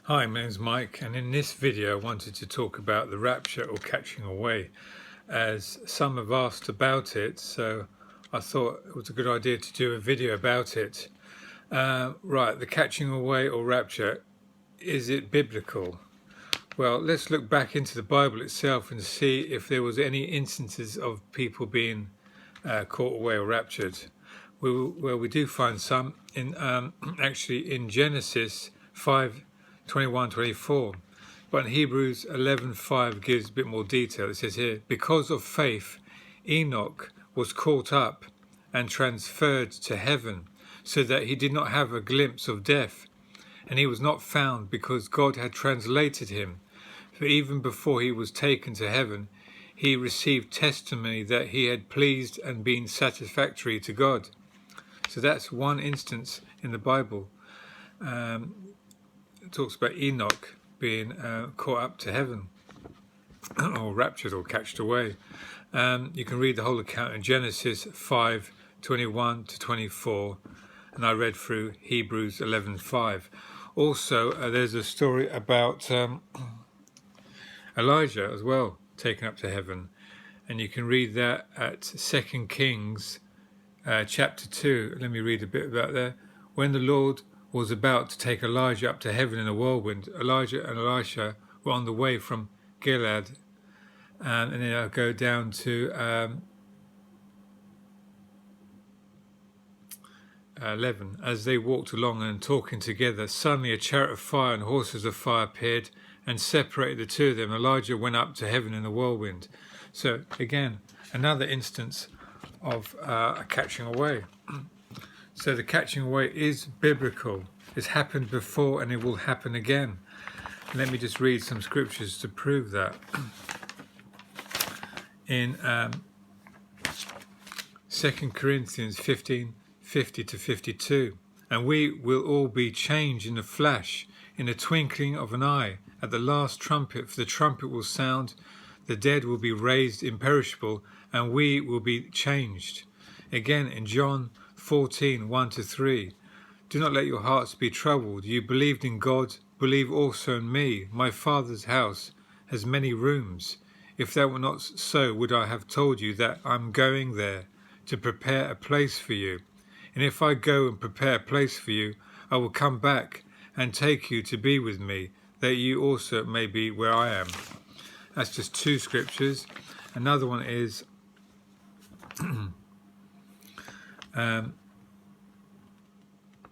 Hi, my name's Mike, and in this video I wanted to talk about the rapture or catching away, as some have asked about it, so I thought it was a good idea to do a video about it. Right, the catching away or rapture, is it biblical? Well, let's look back into the Bible itself and see if there was any instances of people being caught away or raptured. Well, we do find some in actually in Genesis 5:21-24, but in Hebrews 11:5 gives a bit more detail. It says here, because of faith, Enoch was caught up and transferred to heaven, so that he did not have a glimpse of death, and he was not found because God had translated him. For even before he was taken to heaven, he received testimony that he had pleased and been satisfactory to God. So that's one instance in the Bible. It talks about Enoch being caught up to heaven, or raptured or catched away. You can read the whole account in Genesis 5:21-24, and I read through Hebrews 11:5. Also, there's a story about Elijah as well, taken up to heaven, and you can read that at 2 Kings chapter 2. Let me read a bit about that. When the Lord was about to take Elijah up to heaven in a whirlwind, Elijah and Elisha were on the way from Gilead, and then I'll go down to 11. As they walked along and talking together, suddenly a chariot of fire and horses of fire appeared and separated the two of them. Elijah went up to heaven in a whirlwind. So again, another instance of a catching away. So the catching away is biblical. It's happened before and it will happen again. Let me just read some scriptures to prove that. In 2 Corinthians 15:50-52, and we will all be changed in a flash, in a twinkling of an eye, at the last trumpet, for the trumpet will sound, the dead will be raised imperishable, and we will be changed. Again in John 14:1-3, do not let your hearts be troubled. You believed in God, believe also in me. My Father's house has many rooms. If that were not so, would I have told you that I'm going there to prepare a place for you? And if I go and prepare a place for you, I will come back and take you to be with me, that you also may be where I am. That's just two scriptures. Another one is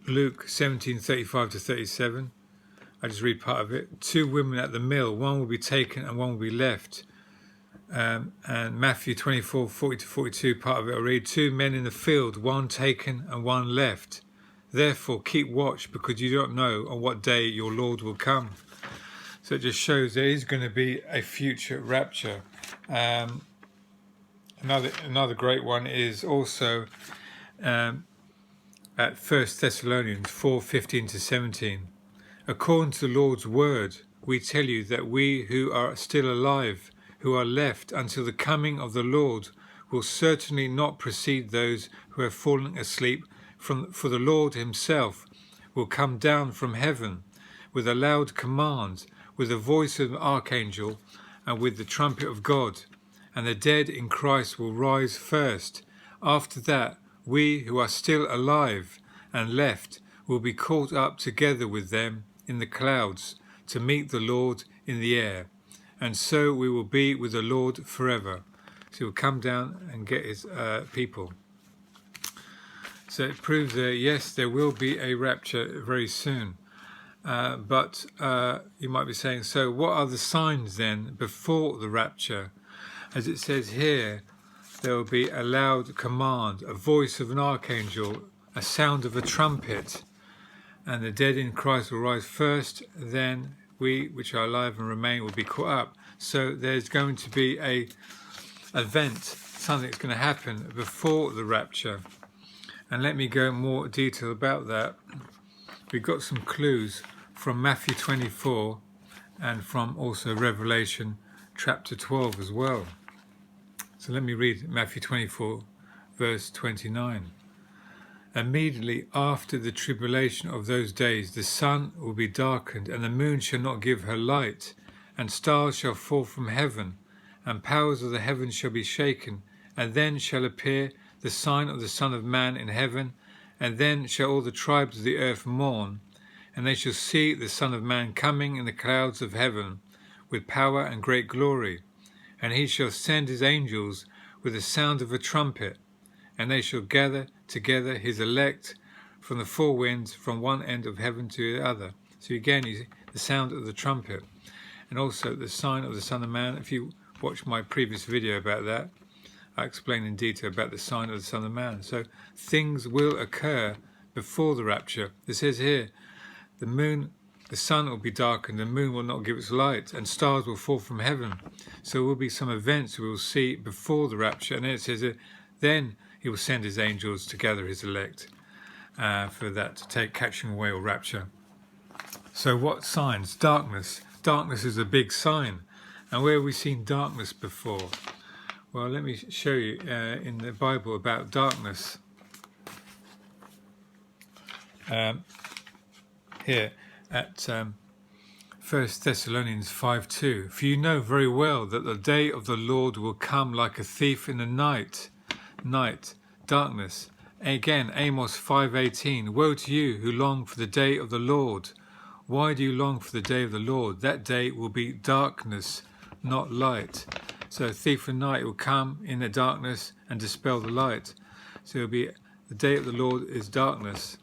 Luke 17:35-37. I just read part of it. Two women at the mill, one will be taken and one will be left. And Matthew 24:40-42, part of it I read. Two men in the field, one taken and one left. Therefore keep watch, because you don't know on what day your Lord will come. So it just shows there is going to be a future rapture. Another great one is also at 1 Thessalonians 4:15-17. According to the Lord's word, we tell you that we who are still alive, who are left until the coming of the Lord, will certainly not precede those who have fallen asleep. For the Lord himself will come down from heaven with a loud command, with the voice of an archangel, and with the trumpet of God, and the dead in Christ will rise first. After that, we who are still alive and left will be caught up together with them in the clouds to meet the Lord in the air, and so we will be with the Lord forever. So he will come down and get his people. So it proves that, yes, there will be a rapture very soon. But you might be saying, so what are the signs then before the rapture? As it says here, there will be a loud command, a voice of an archangel, a sound of a trumpet, and the dead in Christ will rise first, then we which are alive and remain will be caught up. So there's going to be a event, something that's going to happen before the rapture. And let me go in more detail about that. We've got some clues from Matthew 24 and from also Revelation chapter 12 as well. So let me read Matthew 24 verse 29. Immediately after the tribulation of those days, the sun will be darkened, and the moon shall not give her light, and stars shall fall from heaven, and powers of the heavens shall be shaken. And then shall appear the sign of the Son of Man in heaven, and then shall all the tribes of the earth mourn, and they shall see the Son of Man coming in the clouds of heaven with power and great glory. And he shall send his angels with the sound of a trumpet, and they shall gather together his elect from the four winds, from one end of heaven to the other. So again, you see the sound of the trumpet, and also the sign of the Son of Man. If you watch my previous video about that, I explain in detail about the sign of the Son of Man. So things will occur before the rapture. It says here, the sun will be darkened, the moon will not give its light, and stars will fall from heaven. So there will be some events we will see before the rapture. And then it says, then he will send his angels to gather his elect for that to take catching away or rapture. So what signs? Darkness. Darkness is a big sign. And where have we seen darkness before? Well, let me show you in the Bible about darkness. Here at 1 Thessalonians 5:2. For you know very well that the day of the Lord will come like a thief in the night. Darkness. Again, Amos 5:18. Woe to you who long for the day of the Lord. Why do you long for the day of the Lord? That day will be darkness, not light. So a thief in the night will come in the darkness and dispel the light. So it'll be the day of the Lord is darkness.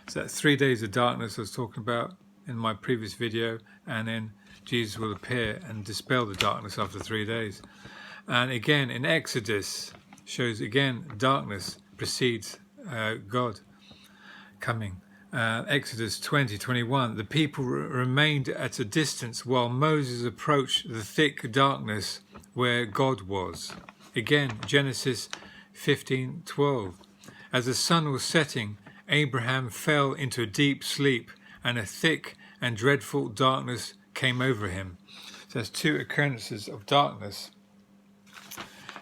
So that's 3 days of darkness I was talking about in my previous video, and then Jesus will appear and dispel the darkness after 3 days. And again in Exodus shows again darkness precedes God coming. Exodus 20:21. The people remained at a distance while Moses approached the thick darkness where God was. Again, Genesis 15:12. As the sun was setting, Abraham fell into a deep sleep, and a thick and dreadful darkness came over him. So that's two occurrences of darkness.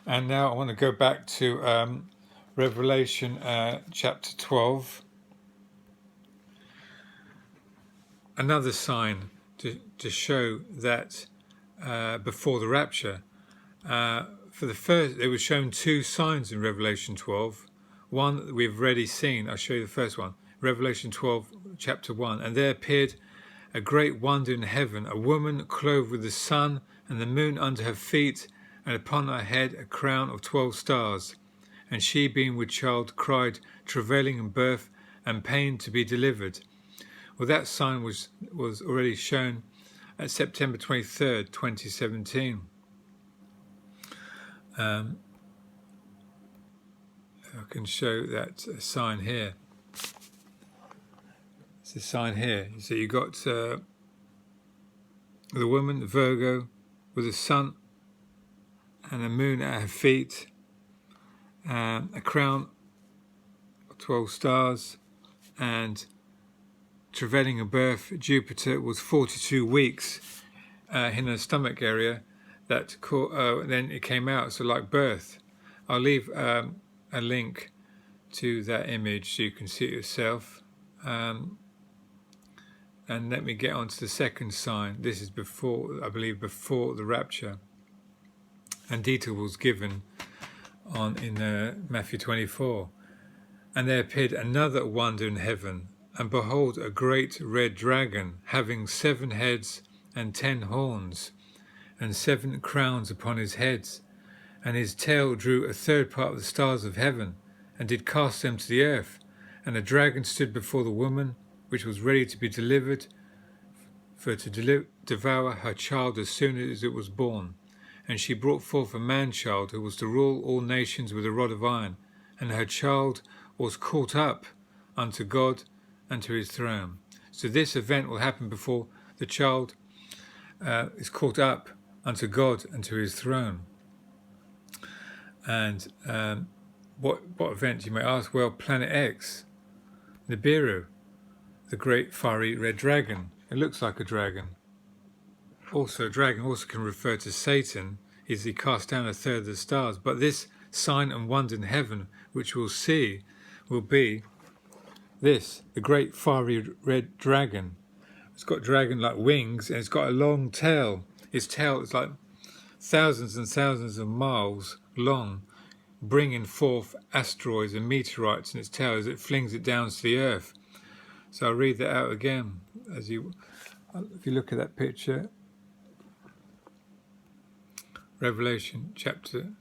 And now I want to go back to Revelation chapter 12. Another sign to show that before the rapture. For the first, they were shown two signs in Revelation 12. One that we've already seen. I'll show you the first one. Revelation 12, chapter 1. And there appeared a great wonder in heaven, a woman clothed with the sun and the moon under her feet, and upon her head a crown of 12 stars. And she, being with child, cried, travailing in birth and pain to be delivered. Well, that sign was already shown at September 23rd, 2017. I can show that sign here. It's a sign here. So you got the woman, the Virgo, with the sun and the moon at her feet, a crown of 12 stars, and travailing in birth. Jupiter was 42 weeks in her stomach area. That then it came out, so like birth. I'll leave a link to that image so you can see it yourself. And let me get on to the second sign. This is before, I believe, before the rapture. And detail was given in Matthew 24. And there appeared another wonder in heaven, and behold, a great red dragon, having 7 heads and 10 horns, and 7 crowns upon his heads. And his tail drew a third part of the stars of heaven, and did cast them to the earth. And the dragon stood before the woman, which was ready to be delivered, for to devour her child as soon as it was born. And she brought forth a man-child, who was to rule all nations with a rod of iron. And her child was caught up unto God and to his throne. So this event will happen before the child is caught up unto God and to his throne. And what event, you may ask? Well, Planet X, Nibiru, the great fiery red dragon. It looks like a dragon. Also, a dragon also can refer to Satan, is he cast down a third of the stars. But this sign and wonder in heaven, which we'll see, will be this, the great fiery red dragon. It's got dragon-like wings and it's got a long tail. Its tail is like thousands and thousands of miles long, bringing forth asteroids and meteorites in its tail as it flings it down to the earth. So I'll read that out again. If you look at that picture, Revelation chapter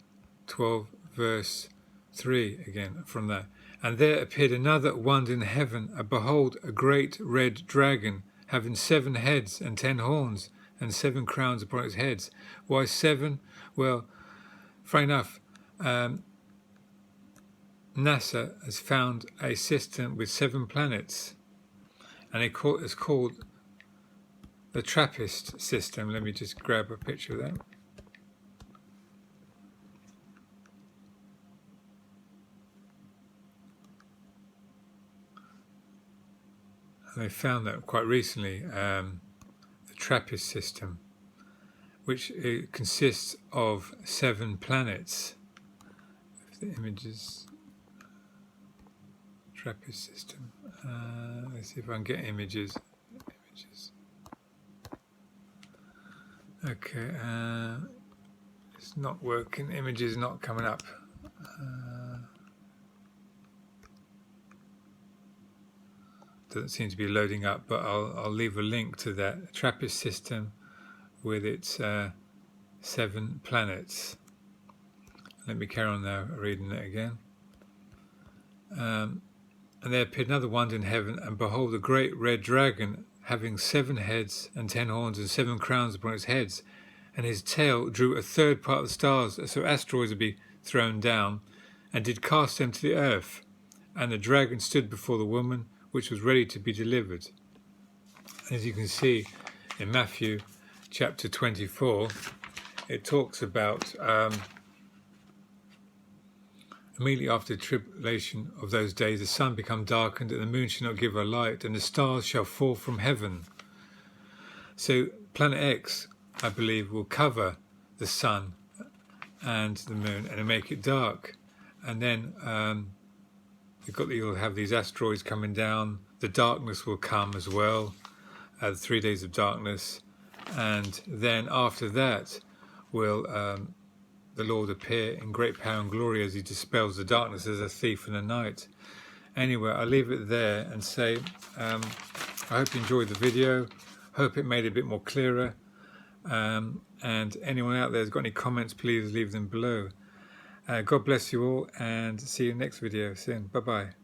12, verse 3 again from that. And there appeared another wonder in heaven, and behold, a great red dragon, having 7 heads and 10 horns, and 7 crowns upon its heads. Why 7? Well, fair enough. NASA has found a system with 7 planets, and it's called the TRAPPIST system. Let me just grab a picture of that. And they found that quite recently, the TRAPPIST system, which consists of 7 planets. The images, TRAPPIST system. Let's see if I can get images. Okay, it's not working. Images not coming up. Doesn't seem to be loading up, but I'll leave a link to that TRAPPIST system with its 7 planets. Let me carry on now, reading it again. And there appeared another wonder in heaven, and behold, a great red dragon, having 7 heads and 10 horns and 7 crowns upon its heads, and his tail drew a third part of the stars, so asteroids would be thrown down, and did cast them to the earth. And the dragon stood before the woman, which was ready to be delivered. As you can see in Matthew chapter 24, it talks about immediately after the tribulation of those days, the sun become darkened, and the moon shall not give her light, and the stars shall fall from heaven. So Planet X, I believe, will cover the sun and the moon and make it dark. And then you'll have these asteroids coming down. The darkness will come as well, the 3 days of darkness. And then after that will the Lord appear in great power and glory as he dispels the darkness as a thief in the night. Anyway, I'll leave it there and say I hope you enjoyed the video. Hope it made it a bit more clearer. And anyone out there who's got any comments, please leave them below. God bless you all, and see you next video soon. Bye-bye.